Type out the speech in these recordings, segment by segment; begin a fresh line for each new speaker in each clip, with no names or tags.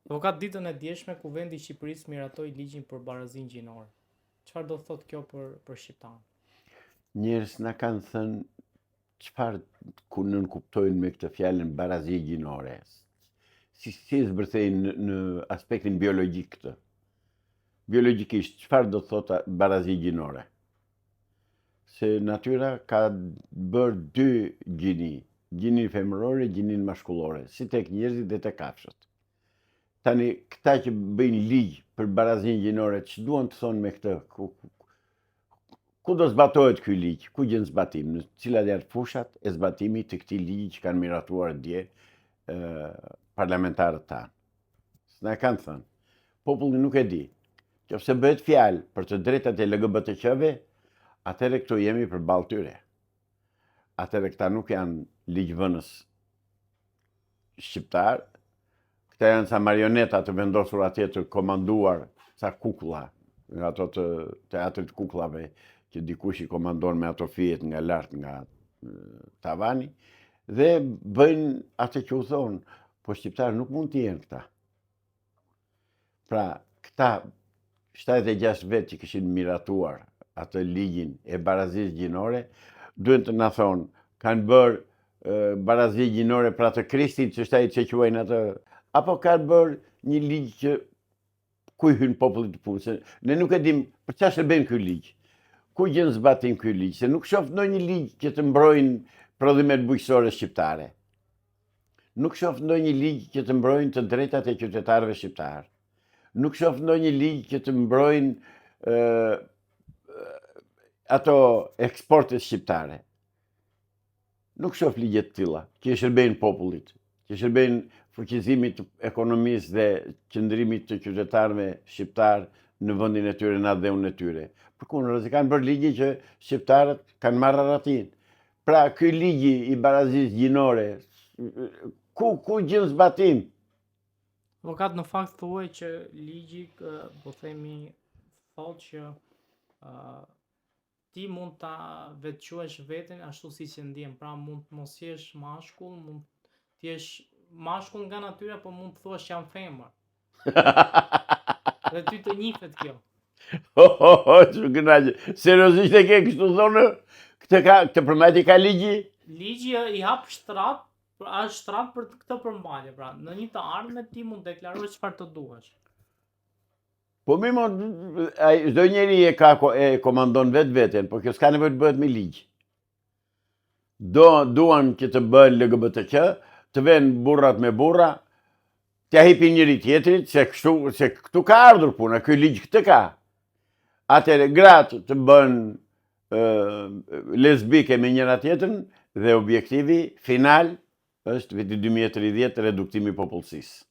Avokat, ditën e djeshme Kuvendi i Shqipërisë miratoi ligjin për barazinë gjinore. Çfarë do thotë kjo për shqiptarën?
Njerëz na kanë thënë çfarë nën kuptojnë me këtë fjalën barazi gjinore. Si zbërthejnë në aspektin biologjik këtë. Biologjikisht, çfarë do thotë barazi gjinore? Se natyra ka bërë dy gjini, gjinin femërore, gjinin mashkullore, si tek njerëzit dhe tek kafshët. Tani, këta që bëjnë ligj për barazinë gjinore, që duan të thonë me këtë? Ku do zbatohet ky ligj? Ku gjen zbatim? Në cilat janë fushat e zbatimit të këtij ligji që kanë miratuar dje parlamentarët tanë? S'na kanë thënë. Populli nuk e di. Nëse bëhet fjalë për të drejtat e LGBT-qve, atëherë këtu jemi përballë tyre. Atëherë këta nuk janë ligjvënës shqiptar, këta janë sa marioneta të vendosur atje të komanduar sa kukulla, nga ato të teatrit kukullave, që dikush i komandon me ato fijet nga lart nga tavani, dhe bëjnë atë që u thonë, po shqiptarë nuk mund të jenë këta. Pra, këta 76 vetë që kishin miratuar atë ligjin e barazisë gjinore, duhen të na thonë, kanë bërë barazi gjinore pra të Krishtit, që shtaj që quajnë atë, apo kanë bërë një ligj që ku i hyn popullit të punë. Ne nuk e dim për çfarë shërben ky ligj. Ku gjen zbatim ky ligj? Se nuk shoh ndonjë ligj që të mbrojnë prodhimet bujqësore shqiptare. Nuk shoh ndonjë ligj që të mbrojnë të drejtat e qytetarëve shqiptar. Nuk shoh ndonjë ligj që të mbrojnë ato eksportet shqiptare. Nuk shoh ligje të tilla që shërbejnë popullit, që shërbejnë fuqizimit të ekonomisë dhe qëndrimit të qytetarëve shqiptar në vendin e tyre, në adhëun e tyre. Përkundër, kanë bërë ligje që shqiptarët kanë marrë aratin. Pra, ky ligji i barazisë gjinore, ku gjen zbatim?
Avokat, në fakt thuaj që ligji, po themi, thotë që ti mund ta vetquesh veten ashtu siç e ndjen. Pra, mund të mos jesh mashkull, mund të jesh mashkull nga natyra, po mund të thuash jam femër. Dhe ty të njihet kjo.
Që kënaqë. Seriozisht e ke kështu thonë? Këtë përmbajtje ka ligji?
Ligji i hap shtrat, është shtrat për këtë përmbajtje. Pra, në një të ardhmen ti mund deklarosh çfarë të duash.
Po çdo njeri e komandon veten, por kjo s'ka nevojë të bëhet me ligj. Duan që të bëhen LGBTQ, të vënë burrat me burra, t'ja hipin njëri tjetrit, se këtu ka ardhur puna, ky ligj këtë ka. Atëherë gratë të bën lesbike me njëra tjetrën dhe objektivi final është viti 2030 reduktimi i popullsisë.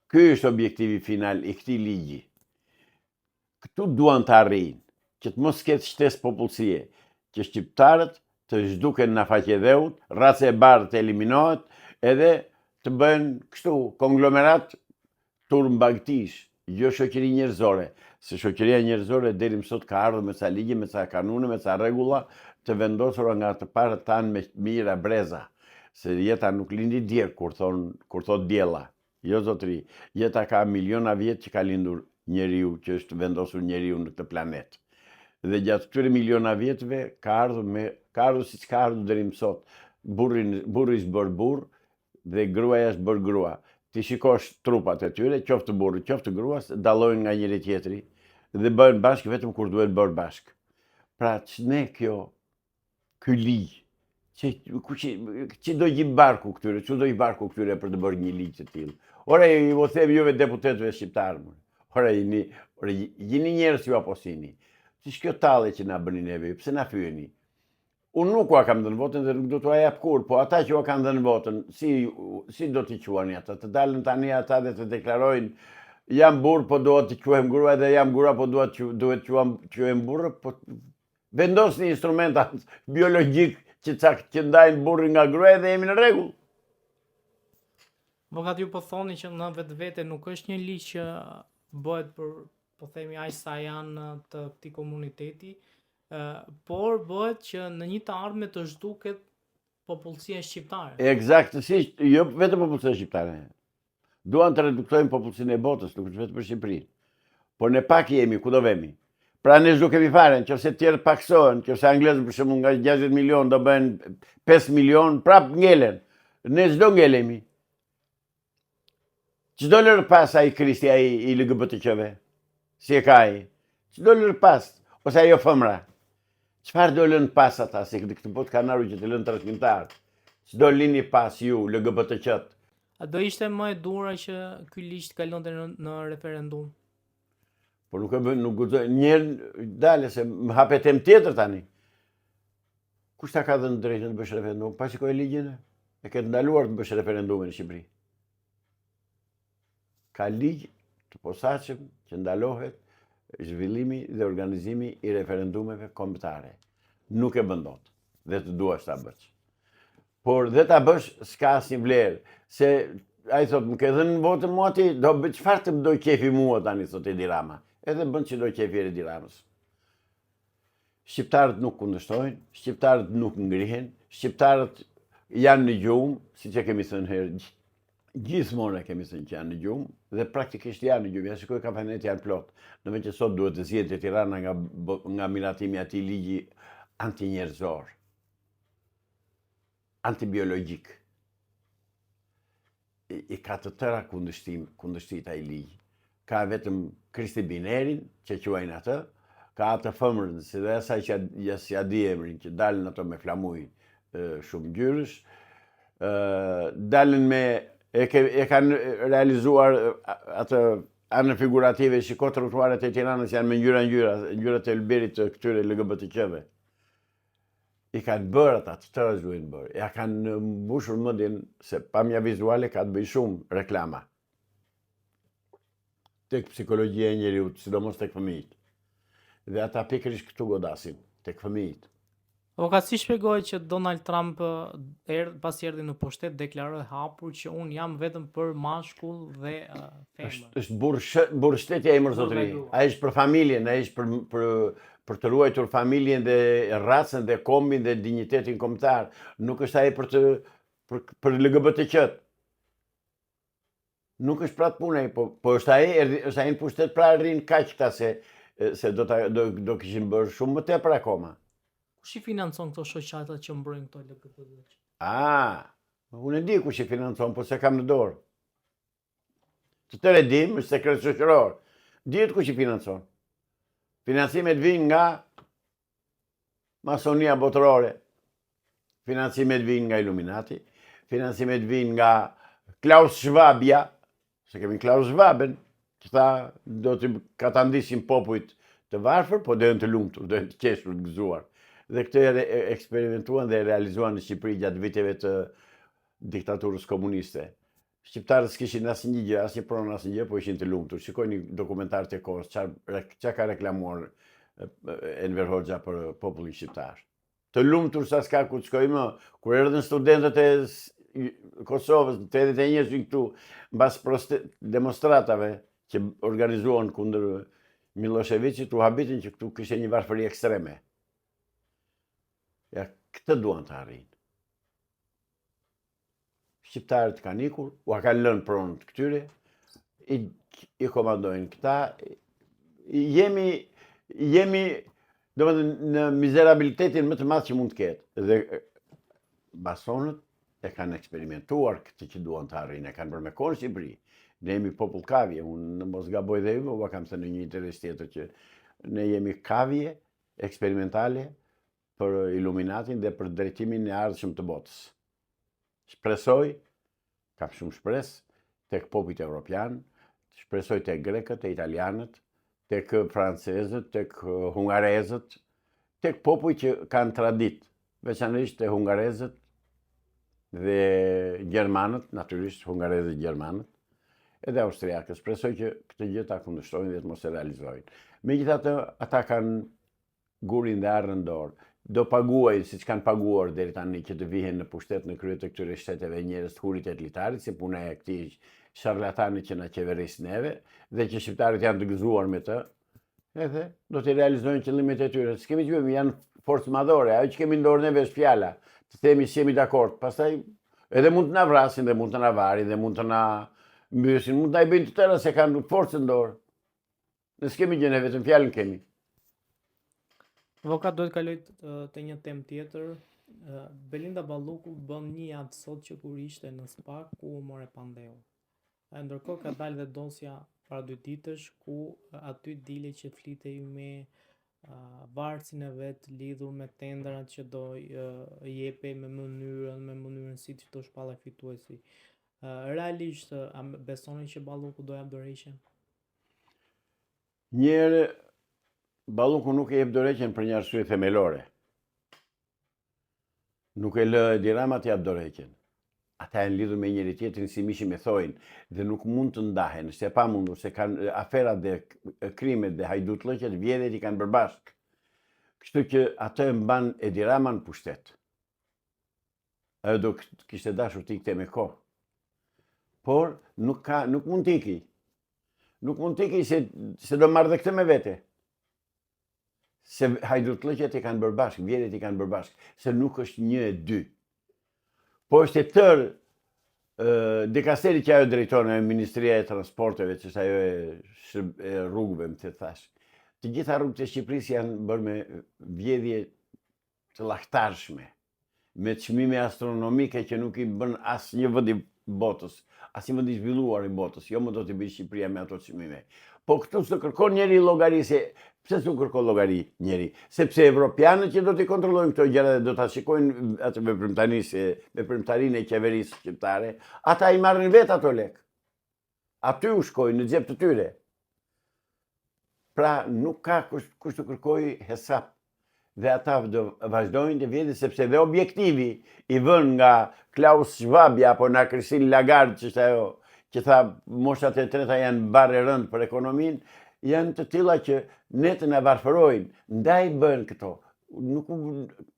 Ky është objektivi final i këtij ligji. Këtu duan të arrijnë që të mos ketë shtesë popullsie, që shqiptarët të zhduken në faqedheut, raca e bardhë të eliminohet, edhe të bëhen kështu konglomerat turmbagtish, jo shoqëri njerëzore. Se shoqëria njerëzore deri më sot ka ardhur me ca ligje, me ca kanune, me ca rregulla të vendosura nga të parët tanë me mira breza. Se jeta nuk lindi dje kur thot diella. Jo zotëri, jeta ka miliona vjet që ka lindur njeriu, që është vendosur njeriu në këtë planet. Dhe gjatë këtyre miliona vjetëve ka ardhur siç ka ardhur deri më sot. Burri është bërë burr dhe gruaja është bërë grua. Ti shikosh trupat e tyre, qoftë burri, qoftë gruas, dallojnë nga njëri tjetri dhe bëhen bashkë vetëm kur duhet bërë bashkë. Pra, ç'ne ky ligj? Që do gjim barku këtyre, që do i barku këtyre për të bërë një ligj të tillë? Ore, ju them juve deputetëve shqiptarë, ore, jini njerëz ju apo sini? Si kjo talle që na bëni neve, pse na fyeni? Unë nuk ua kam dhënë votën dhe nuk do t'ua jap kur, po ata që ua kanë dhënë votën, si do t'i quani ata? Të dalën tani ata dhe të deklarojnë jam burr, po duhet të quhem grua, dhe jam grua, po duhet quhem burrë, po vendosni instrumentat biologjik që ndajnë burrin nga gruaja dhe jemi në rregull.
Avokat, ju po thoni që në vetvete nuk është një ligj që bëhet për, po themi, aq sa janë të këtij komuniteti, por bëhet që në një të ardhme të zhduket popullsia shqiptare.
Eksaktësisht, jo vetëm popullsia shqiptare. Duan të reduktojnë popullsinë e botës, nuk është vetëm për Shqipërinë. Por ne pak jemi, ku do vemi? Pra ne s'do kemi fare, nëse të tjerë paksohen, nëse anglezët për shembull nga 60 milion do bëhen 5 milion, prap ngelen. Ne s'do ngelemi. Ç'do lër pas ai Kristi ai i LGBT-qve? Si e ka ai? Ç'do lër pas? Ose ajo fëmra? Çfarë do lën pas ata, se këtë botë kanaru që të lën trashëgimtar? Ç'do lini pas ju LGBT-qt?
A do ishte më e dura që ky ligj të kalonte në referendum?
Por nuk e bën, nuk guxoj. Njëherë dale se më hapet temë tjetër tani. Kush ta ka dhënë drejtën të bësh referendum? Pa shikoj ligjin e ke ndaluar të bësh referendumin në Shqipëri. Ka ligj të posaçëm që ndalohet zhvillimi dhe organizimi i referendumeve kombëtare. Nuk e bën dot dhe të duash ta bësh. Por dhe ta bësh s'ka asnjë vlerë, se ai thot më ke dhënë votën mua ti, do bëj çfarë të më doj qefi mua tani, thot Edi Rama. Edhe bën që do qefi Edi Ramës. Shqiptarët nuk kundërshtojnë, shqiptarët nuk ngrihen, shqiptarët janë në gjumë, siç e kemi thënë herë, gjithmonë e kemi thënë që janë në gjumë, dhe praktikisht janë në gjumë. Ja shikoj kampanet janë plot. Në vend që sot duhet të zgjedhë Tirana nga miratimi i atij ligji antinjerëzor, antibiologjik. I ka të tëra kundërshtit ai ligj. Ka vetëm Kristi Binerin, që quajnë atë, ka atë fëmrën, si dhe asaj që ja di emrin, që dalën ato me flamuj shumë ngjyrësh, dalën me, e kanë realizuar atë anën figurative, shiko trotuaret e Tiranës janë me ngjyrat e ylberit të këtyre LGBT-qve. I kanë bërë ata, të tëra duhen bërë. Ja kanë mbushur mendjen se pamja vizuale ka të bëjë shumë reklama. Tek psikologjia e njeriut, sidomos tek fëmijët. Dhe ata pikërisht këtu godasin, tek fëmijët.
Avokat, si shpjegohet që Donald Trump pas erdhi në pushtet deklaroi hapur që unë jam vetëm për mashkull dhe femër?
Është burr shteti ai mërzotëri. Ai është për familjen, ai është për të ruajtur familjen dhe racën dhe kombin dhe dinjitetin kombëtar. Nuk është ai për LGBT-qt. Nuk është pra të punë ai, po është ai në pushtet pra rrin kaq këta se do kishin bërë shumë më tepër akoma.
Kush i financon këto shoqata që mbrojnë këto LGBT?
Unë e di kush i financon, po se kam në dorë. Të tërë e dim, është sekret shoqëror. Dihet kush i financon. Financimet vijnë nga masonia botërore. Financimet vijnë nga Illuminati. Financimet vijnë nga Klaus Schwabja, se kemi Klaus Schwaben, që tha do të ka ta ndisin popujt të varfër, po do jenë të lumtur, do jenë të qeshur, të gëzuar. Dhe këtë eksperimentuan dhe realizuan në Shqipëri gjatë viteve të diktaturës komuniste. Shqiptarët s'kishin asnjë gjë, asnjë pronë, asnjë gjë, po ishin të lumtur. Shikojni dokumentarët e kohës, çka ka reklamuar Enver Hoxha për popullin shqiptar. Të lumtur sa s'ka ku të shkojë më. Kur erdhën studentët e Kosovës, në 81 këtu, mbas demonstratave që organizuan kundër Miloševićit, u habitin që këtu kishte një varfëri ekstreme. Ja, këtë duan të arrijnë. Shqiptarët kanë ikur, u kanë lënë pronët këtyre, i komandojnë këta. Jemi domethënë në mizerabilitetin më të madh që mund të ketë. Dhe masonët e kanë eksperimentuar këtë që duan të arrijnë, e kanë bërë me kohën Shqipëri. Ne jemi popull kavje, unë mos gaboj dhe ju, po kam thënë në një interes tjetër që ne jemi kavje eksperimentale për Illuminatin dhe për drejtimin e ardhshëm të botës. Shpresoj, kam shumë shpresë, tek popujt evropian, shpresoj tek grekët, tek italianët, tek francezët, tek hungarezët, tek popujt që kanë tradit, veçanërisht tek hungarezët dhe gjermanët, natyrisht hungarezët dhe gjermanët, edhe austriakët. Shpresoj që këtë gjë ta kundërshtojnë dhe të mos e realizojnë. Megjithatë, ata kanë gurin dhe arrën dorë. Do paguajnë siç kanë paguar deri tani që të vihen në pushtet në krye të këtyre shteteve njerëz të hurit e litarit, si puna e këtij sharlatani që na qeveris neve, dhe që shqiptarët janë të gëzuar me të, edhe do të realizojnë qëllimet e tyre. S'kemi gjë, janë forcë madhore, ajo që kemi në dorë neve është fjala, të themi se jemi dakord. Pastaj edhe mund të na vrasin, dhe mund të na varin, dhe mund të na mbyesin, mund ta i bëjnë të tëra se kanë forcën në dorë. Ne s'kemi gjë, ne vetëm fjalën kemi.
Avokat, do të kaloj te një temë tjetër. Belinda Balluku bën një javë sot që kur ishte në SPAK ku u more pandeu. Ndërkohë ka dalë dhe dosja para 2 ditësh ku aty dile që flitej me varësin e vet lidhur me tendrat që do jepej me mënyrën si që do shpallej fituesi. Realisht, a besoni që Balluku do jap dorëheqjen?
Njëherë Balluku nuk e jep dorëheqjen për një arsye themelore. Nuk e lë Edi Rama të jap dorëheqjen. Ata janë lidhur me njëri tjetrin si mishi me thojnë dhe nuk mund të ndahen, se pa mundur, se kanë aferat dhe krimet dhe hajdutllëqet vjedhet i kanë përbashkë. Kështu që atë e mban Edi Rama në pushtet. Ajo do kishte dashur të ikte me kohë. Por nuk mund të iki. Nuk mund të iki se do marrë dhe këtë me vete. Se hajdutllëqet i kanë përbashkë, vjedhet i kanë përbashkë, se nuk është 1 e 2. Po është e tërë dikasteri që ajo drejton e Ministria e Transporteve, që është ajo e rrugëve, më të thash. Të gjitha rrugët e Shqipërisë janë bërë me vjedhje të lahtarshme, me çmime astronomike që nuk i bën asnjë vend i botës, asnjë vend i zhvilluar i botës, jo më do t'i bëjë Shqipëria me ato çmime. Po këtu s'do kërkon njeri llogari se pse s'u kërkon llogari njeri? Sepse evropianët që do t'i kontrollojnë këto gjëra dhe do ta shikojnë atë veprimtarinë e qeverisë shqiptare, ata i marrin vetë ato lek. Aty u shkojnë në xhep të tyre. Pra nuk ka kush të kërkojë hesap. Dhe ata do vazhdojnë të vjedhin sepse dhe objektivi i vën nga Klaus Schwab apo nga Christine Lagarde, që është ajo që tha moshat e treta janë barë rënd për ekonominë, janë të tilla që ne të na varfërojnë, ndaj bën këto.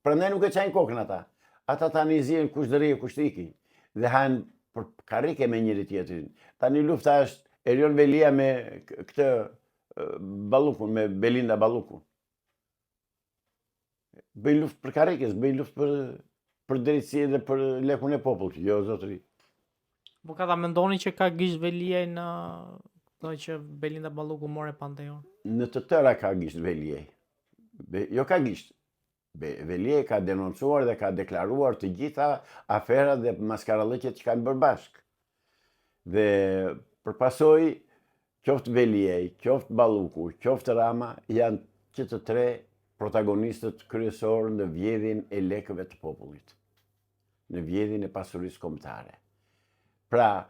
Prandaj nuk e çajnë kokën ata. Ata tani zihen kush do rri kush të iki dhe hanë për karrike me njëri tjetrin. Tani lufta është Erion Velia me këtë Ballukun, me Belinda Ballukun. Bëjnë luftë për karrikes, bëjnë luftë për drejtësi dhe për lekun e popullit, jo zotëri.
Po ka ta mendoni që ka gisht Veliaj në që Belinda Balluku more panteon?
Në të tëra ka gisht Veliaj. Jo ka gisht. Veliaj ka denoncuar dhe ka deklaruar të gjitha aferat dhe maskarallëqet që kanë bërë bashkë. Dhe përpasoj, qoftë Veliaj, qoftë Balluku, qoftë Rama, janë që të tre protagonistët kryesorë në vjedhjen e lekëve të popullit, në vjedhjen e pasurisë kombëtare. Pra,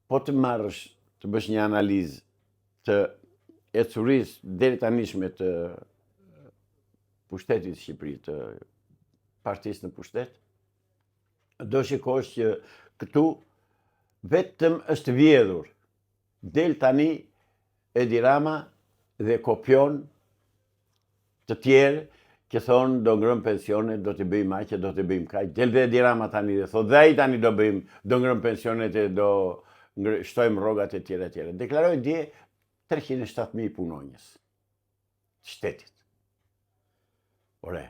po të marrësh, të bësh një analizë të ecurisë deri tanishme të pushtetit Shqipëri, të partisë në pushtet, do shikosh që këtu vetëm është vjedhur. Del tani Edi Rama dhe kopjon të tjerë që thonë do ngrëm pensionet, do t'i bëjmë aqe, do t'i bëjmë kaq. Del dhe Edi Rama tani dhe thotë dhe ai tani do ngrëm pensionet e do shtojmë rrogat e tjera e tjera. Deklaroi dje 307.000 punonjës të shtetit. Ore,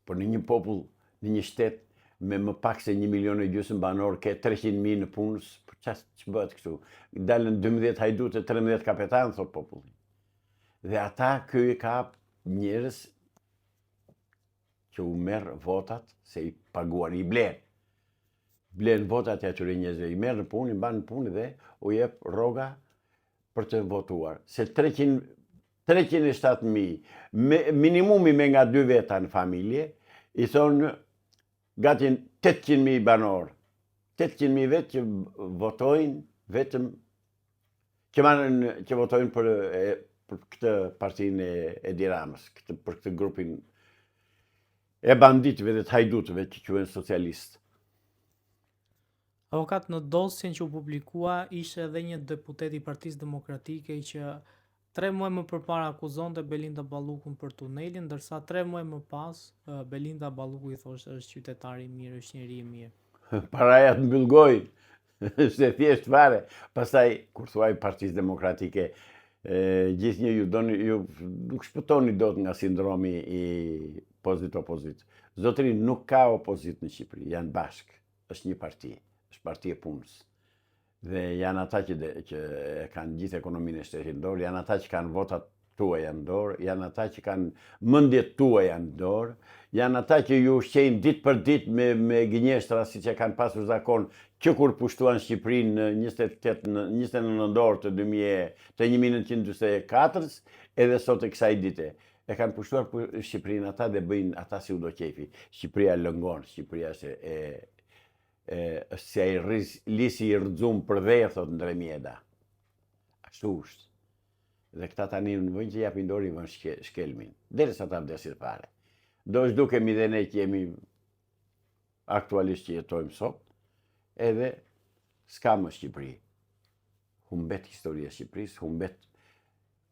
por në një popull, në një shtet me më pak se 1,5 milion banor, ke 300.000 në punës, që bëhet kështu? Dalën 12 hajdute, 13 kapetan, thot populli. Dhe ata ky ka njerëz që u merr votat se i paguar, i blen. Blen votat e atyre njerëzve, i merr në punë, i mban në punë dhe u jep rroga për të votuar. Se 307.000, minimumi me nga 2 veta në familje, i thonë gati 800.000 banor. 800.000 vetë që votojnë vetëm, që votojnë për këtë partinë e Edi Ramës, për këtë grupin e banditëve dhe të hajdutëve që quhen socialistë.
Avokat, në dosjen që u publikua ishte edhe një deputet i Partisë Demokratike që 3 muaj më përpara akuzonte Belinda Ballukun për tunelin, ndërsa 3 muaj më pas Belinda Balluku i thoshte është qytetari i mirë, është njeri i mirë.
Paraja të mbyll gojën, se thjesht fare. Pastaj kur thuaj Partisë Demokratike, gjithnjë ju nuk shpëtoni dot nga sindromi i pozit-opozit. Zotëri, nuk ka opozit në Shqipëri, janë bashkë, është një parti, është parti e punës. Dhe janë ata që e kanë gjithë ekonominë e shtetit në dorë, janë ata që kanë votat tuaja në dorë, janë ata që kanë mendjet tuaja në dorë, janë ata që ju ushqejnë ditë për ditë me gënjeshtra siç e kanë pasur zakon që kur pushtuan Shqipërinë në 29 nëntor të 1944-s, edhe sot e kësaj dite. E kanë pushtuar Shqipërinë ata dhe bëjnë ata si u do qefi. Shqipëria lëngon, Shqipëria se është si ai lisi i rrëzum për dhejë, thot Ndre Mjeda. Ashtu është. Dhe këta tani në vënë që japin dorë i vënë shkelmin. Derisa ta vdesin fare. Do është dukemi dhe ne që jemi aktualisht që jetojmë sot, edhe s'ka më Shqipëri. Humbet historia Shqipërisë, humbet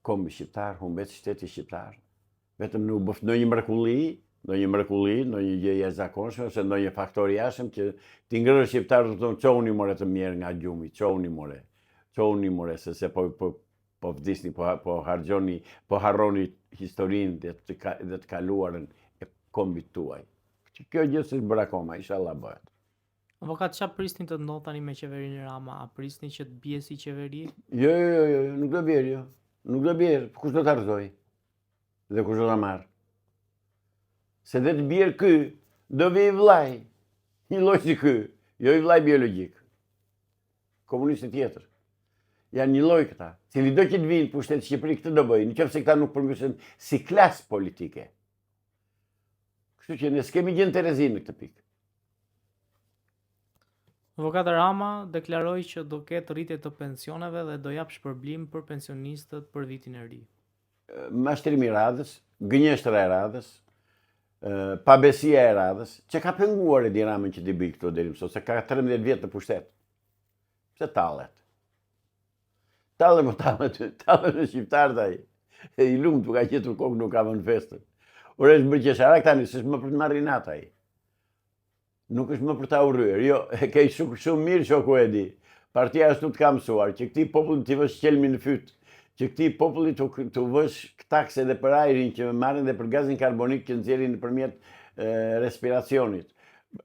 kombi shqiptar, humbet shteti shqiptar. Vetëm në u bëft në një mrekulli, në një gjë jashtëzakonshme, ose në një faktor jashtëm që ti ngrënë shqiptarët të thonë çoni more të mirë nga gjumi, çoni more, se po vdisni, po harxhoni, po harroni historinë dhe të kaluarën e kombit tuaj. Kjo gjë s'është bërë akoma, inshallah bëhet.
Avokat, çfarë prisni të ndodh tani me qeverinë Rama? A prisni që të bie si qeveri?
Jo, nuk do bjerë, jo. Nuk do bjerë, kush do të arzoj? Dhe kush do të marrë? Se dhe të bjerë ky, do vi i vllai, një lloj si ky, jo i vllai biologjik. Komunisti tjetër. Janë një lloj këta, cili do që të vinë pushtet Shqipëri, këtë do bëjnë, nëse këta nuk përmbyshen si klasë politike. Kështu që ne s'kemi gjën Terezin në këtë pikë.
Avokat Rama deklaroi që do ketë rritje të pensioneve dhe do jap shpërblim për pensionistët për vitin e ri.
Mashtrimi i radhës, gënjeshtra e radhës, pabesia e radhës, që ka penguar Edi Ramën që t'i bëj këto deri më sot, se ka 13 vjet në pushtet. Pse tallet? Tallet në shqiptarët ai. E i lumt ka gjetur kokë, nuk ka vënë festën. Ore është bërë qesharak tani, s'është më për të marrë inat ai. Nuk është më për ta urryer. Jo, e ke shumë mirë shoku Edi. Partia ashtu të ka mësuar, që këtij popullit t'i vësh qelmin në fyt, që këtij popullit t'u vësh takse dhe për ajrin që marrin dhe për gazin karbonik që nxjerrin nëpërmjet respiracionit.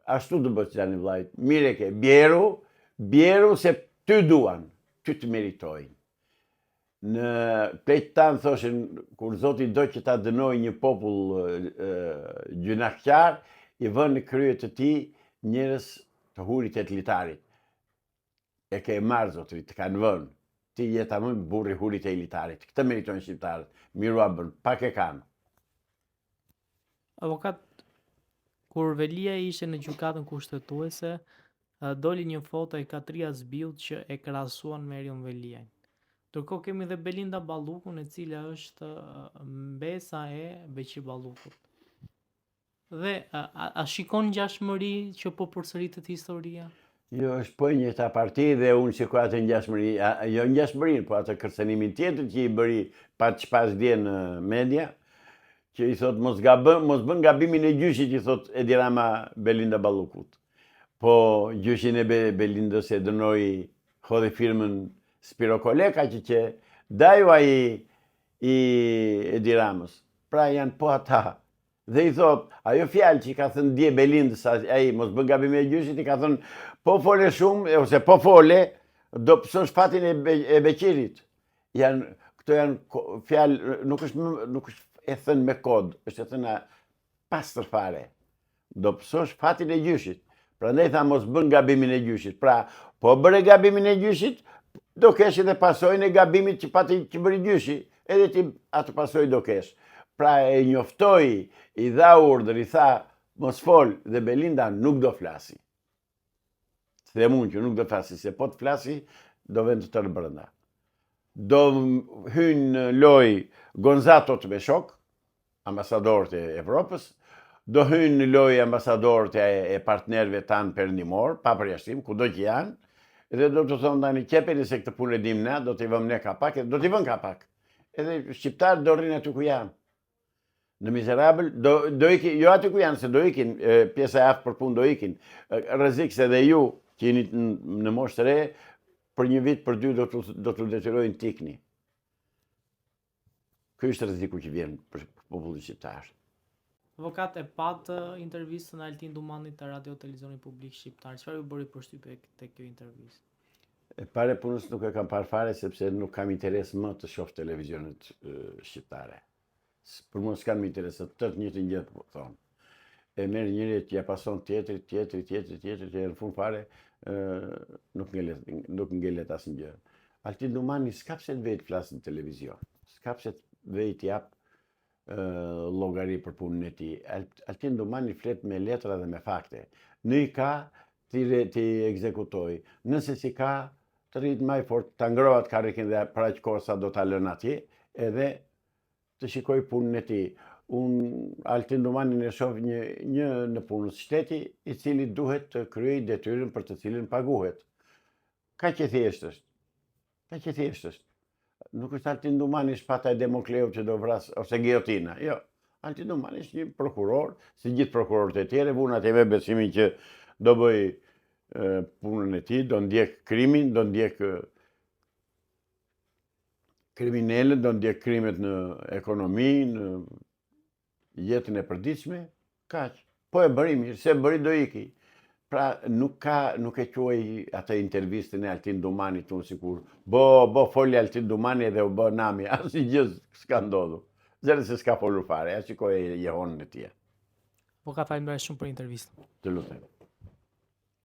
Ashtu do bësh tani vllajt. Mirë e ke. Bjeru se ty duan, ty të meritojnë. Në plejt tanë thoshin, kur Zoti do që ta dënoj një popull gjunaqtar, i vën në krye të tij njerëz të hurit e të litarit. E ke marrë Zotri, të kanë vënë. Ti je tamam burri hurit e litarit. Këtë meritojnë shqiptarët. Miru a bën, pak e kanë.
Avokat, kur Velia ishte në gjykatën kushtetuese, doli një foto e Katria Zbiut që e krahasuan me Erion Veliajn. Ndërkohë kemi dhe Belinda Ballukun, e cila është mbesa e Beqir Ballukut. Dhe a shikon ngjashmëri që po përsëritet historia?
Jo, është po një ta parti dhe unë shikoj atë ngjashmëri, jo ngjashmërinë, po atë kërcënimin tjetër që i bëri pas dje në media, që i thot mos bën gabimin e gjyshit, i thot Edi Rama Belinda Ballukut. Po gjyshin e Belindës e dënoi hodhi firmën Spiro Koleka që daju ai i Edi Ramës. Pra janë po ata. Dhe i thot, ajo fjalë që i ka thënë dje Belindës, ai mos bën gabimin e gjyshit, i ka thënë po fole shumë, ose po fole, do pësosh fatin e Beqirit. Këto janë fjalë, nuk është e thënë me kod, është e thënë pastër fare. Do pësosh fatin e gjyshit. Prandaj tha mos bën gabimin e gjyshit. Pra, po bëre gabimin e gjyshit, do kesh edhe pasojën e gabimit që pati që bëri gjyshi, edhe ti atë pasojë do kesh. Pra e njoftoi, i dha urdhër, i tha mos fol, dhe Belinda nuk do flasi. Dhe mund që nuk do flasi, se po të flasi, do vend të tërë brenda. Do hynë në loj Gonzatot me shok, ambasadorët e Evropës, do hynë në loj ambasadorët e partnerëve tanë perëndimor, pa përjashtim, kudo që janë, edhe do të thonë tani qepeni se këtë punë e dim ne, do t'i vëm ne kapak, do t'i vëm kapak. Edhe shqiptarët do rrinë aty ku janë. Në Miserabël, do ikin, jo aty ku janë, se do ikin, pjesa e aftë për punë do ikin. Rrezik se dhe ju, që jeni në moshë të re, për një vit, për dy, do t'u detyrojnë t'ikni. Ky është rreziku që vjen për popullin shqiptar.
Avokat, e patë intervistën e Altin Dumanit të Radio Televizionit Publik Shqiptar. Çfarë ju bëri përshtypje te kjo intervistë?
E pare punës nuk e kam parë fare sepse nuk kam interes më të shoh televizionet shqiptare. Për mua s'kan më interes, të njëjtin gjë po thonë. E merr njëri t'ja pason tjetrit, që në fund fare nuk ngelet asnjë. Altin Dumani s'ka pse të vej të flasë në televizion. S'ka pse të vej të jap llogari për punën e tij. Altin Dumani flet me letra dhe me fakte. Në i ka ti ekzekutoj. Nëse si ka të rrit më fort, ta ngrohat karrikin dhe para aq kohë sa do ta lën atje, edhe të shikoj punën e tij. Unë Altin Dumanin e shoh një në punës shteti, i cili duhet të kryej detyrën për të cilën paguhet. Kaq e thjeshtë është. Kaq e thjeshtë është. Nuk është Altin Dumani shpata e Demokleu që do vras, ose giotina. Jo. Altin Dumani është një prokuror, si gjithë prokurorët e tjerë, vuna atje me besimin që do bëj punën e tij, do ndjek krimin, do ndjek kriminalët, do ndjek krimet në ekonomi, në jetën e përditshme, kaq. Po e bëri mirë, se bëri do iki. Pra nuk e quaj atë intervistën e Altin Dumanit unë sikur foli Altin Dumani dhe u bë nami, asnjë gjë s'ka ndodhur. Zero se s'ka folur fare, ja shikoj jehonën e tij.
Po ka faleminderuar shumë për intervistën.
Të lutem.